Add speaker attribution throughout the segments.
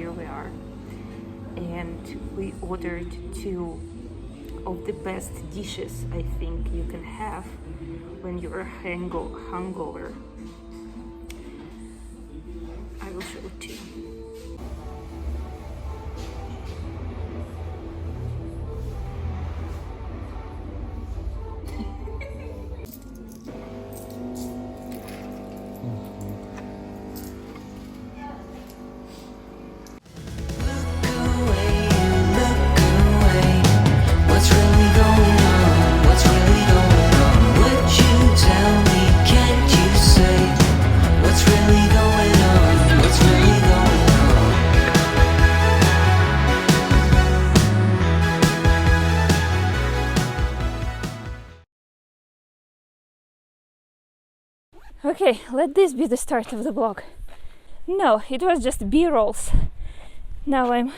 Speaker 1: here we are. And we ordered two of the best dishes I think you can have when you're hungover. I will show it to you. Okay, let this be the start of the vlog. No, it was just B-rolls. Now I'm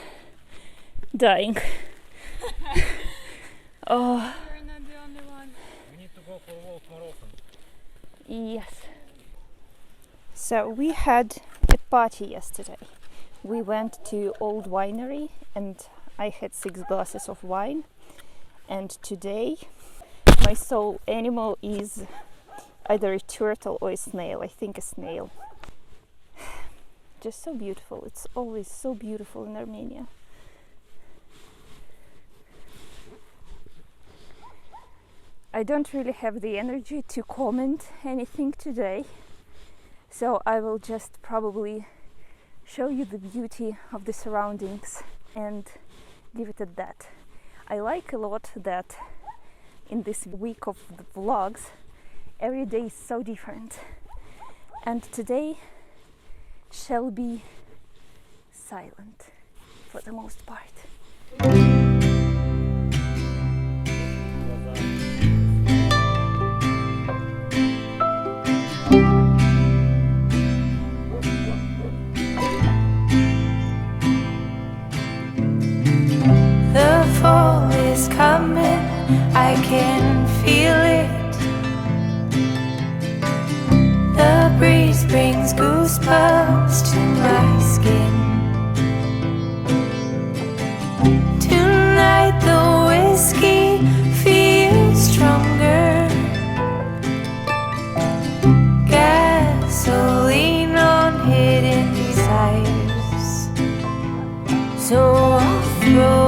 Speaker 1: dying. Oh.
Speaker 2: You're not the only one.
Speaker 3: We need to go for a walk more often.
Speaker 1: Yes. So we had a party yesterday. We went to Old Winery and I had 6 glasses of wine. And today my soul animal is either a turtle or a snail. I think a snail. Just so beautiful. It's always so beautiful in Armenia. I don't really have the energy to comment anything today, so I will just probably show you the beauty of the surroundings and leave it at that. I like a lot that in this week of the vlogs every day is so different, and today shall be silent for the most part.
Speaker 4: The fall is coming, I can feel it. The breeze brings goosebumps to my skin. Tonight the whiskey feels stronger. Gasoline on hidden desires. So I'll throw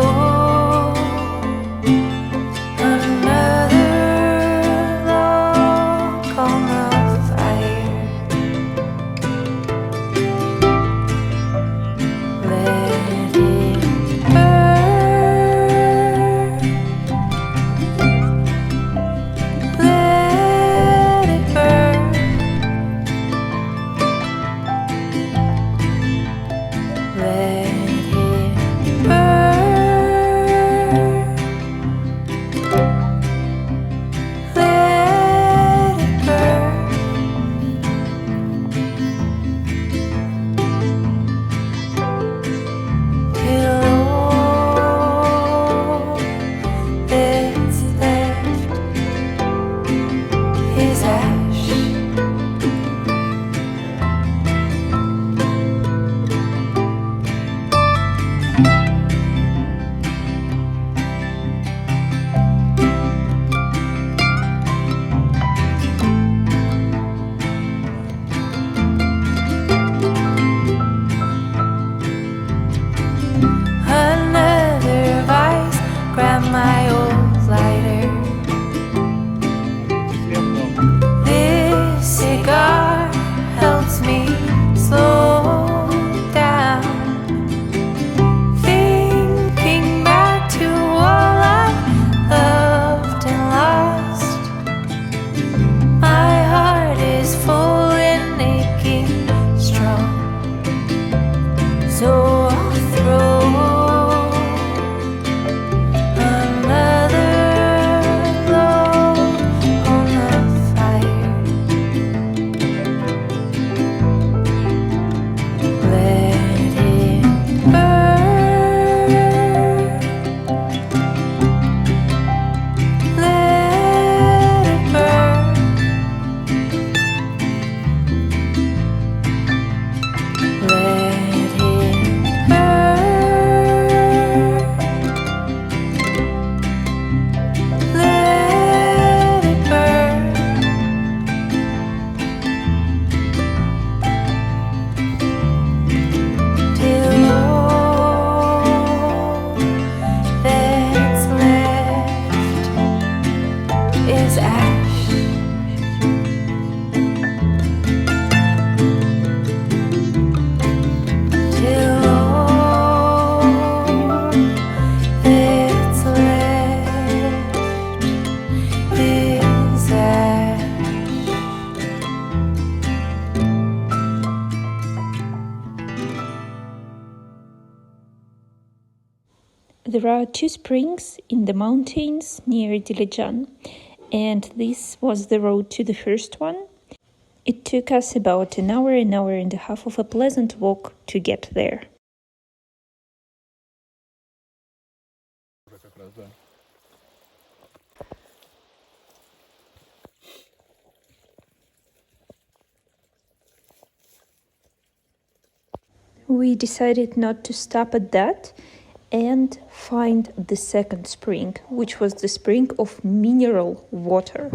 Speaker 4: till all that's left is ash.
Speaker 1: There are two springs in the mountains near Dilijan, and this was the road to the first one. It took us about an hour and a half of a pleasant walk to get there. We decided not to stop at that and find the second spring, which was the spring of mineral water.